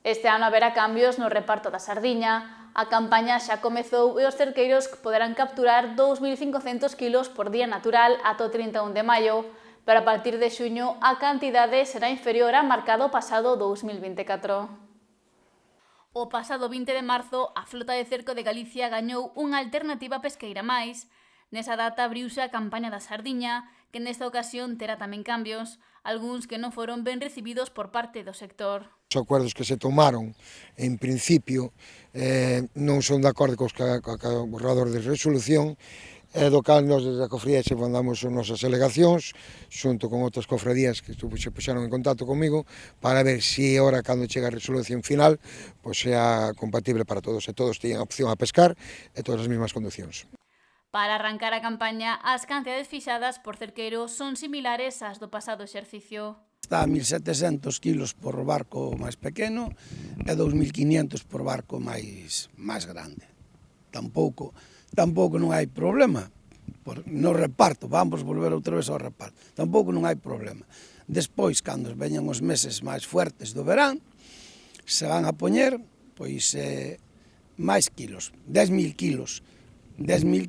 Este ano haberá cambios no reparto da sardiña. A campaña xa comezou e os cerqueiros poderán capturar 2.500 kilos por día natural ata o 31 de maio, pero a partir de xuño a cantidade será inferior á marcada o pasado 2024. O pasado 20 de marzo, a Flota de Cerco de Galicia gañou unha alternativa pesqueira máis. Nesa data abriuse a campaña da sardiña, que nesta ocasión terá tamén cambios, algúns que non foron ben recibidos por parte do sector. Os acordos que se tomaron, en principio, non son de acordo cos borrador de resolución, do cal nós desde a cofradía se mandamos as nosas alegacións, xunto con outras cofradías que se puxeron en contacto comigo, para ver se ora, cando chega a resolución final, pois sea compatible para todos, e todos teñen opción a pescar, e todas as mesmas condicións. Para arrancar a campaña, as cantidades fixadas por cerqueiro son similares ás do pasado exercicio. Está a 1.700 kilos por barco máis pequeno e 2.500 por barco máis grande. Tampouco non hai problema no reparto, vamos volver outra vez ao reparto, tampouco non hai problema. Despois, cando veñan os meses máis fuertes do verán, se van a poñer pois máis kilos, 10.000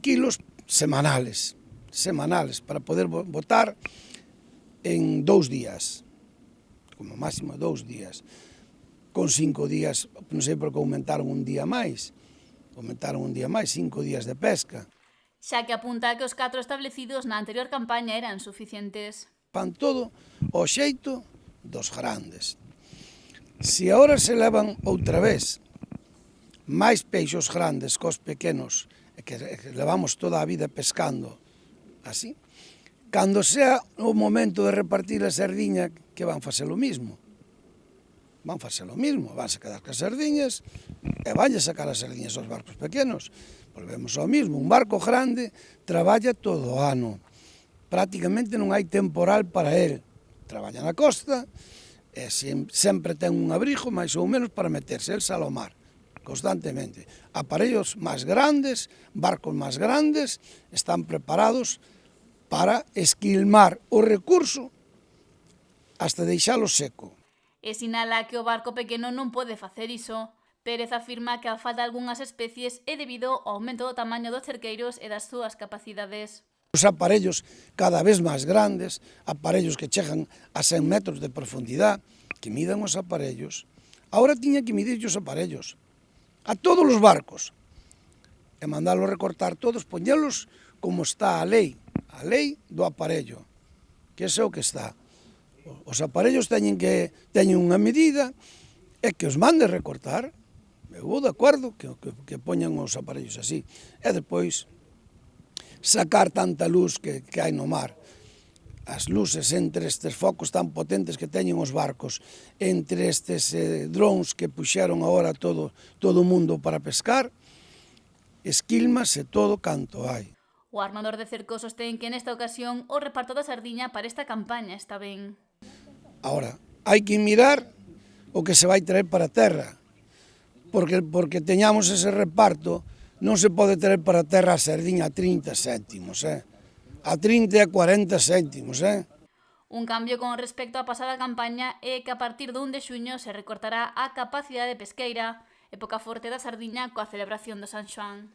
kilos semanales para poder botar en 2 días, como máximo 2 días, con 5 días, non sei por que aumentaron un día máis, 5 días de pesca. Xa que apunta que os 4 establecidos na anterior campaña eran suficientes. Pan todo ao xeito dos grandes. Se agora se levan outra vez máis peixos grandes cos pequenos, que levamos toda a vida pescando así, cando sea o momento de repartir a sardiña, que van facer o mismo. Van se quedar cas sardiñas e vanlle sacar as sardiñas aos barcos pequenos. Volvemos ao mismo, un barco grande traballa todo o ano. Prácticamente non hai temporal para el. Traballa na costa e sempre ten un abrigo, máis ou menos, para meterse, el sale ao mar, constantemente. Aparellos máis grandes, barcos máis grandes, están preparados para esquilmar o recurso hasta deixalo seco. E sinala que o barco pequeno non pode facer iso. Pérez afirma que a falta de algunhas especies é debido ao aumento do tamaño dos cerqueiros e das súas capacidades. Os aparellos cada vez máis grandes, aparellos que chegan a 100 metros de profundidade, que midan os aparellos. Ahora tiña que medir os aparellos a todos os barcos e mandalos recortar todos, poñelos como está a lei do aparello, que é o que está. Os aparellos teñen unha medida e que os mande recortar. Eu vou de acordo que poñan os aparellos así. E depois sacar tanta luz que hai no mar. As luces entre estes focos tan potentes que teñen os barcos, entre estes drones que puxeron agora todo o mundo para pescar, esquilmase todo canto hai. O armador de cerco sostén que nesta ocasión o reparto da sardiña para esta campaña está ben. Ahora, hai que mirar o que se vai traer para a terra, porque teñamos ese reparto, non se pode traer para a terra a sardiña a 30 céntimos, a 30 e a 40 céntimos. Un cambio con respecto á pasada campaña é que a partir do 1 de xuño se recortará a capacidade pesqueira, época forte da sardiña coa celebración do San Xoán.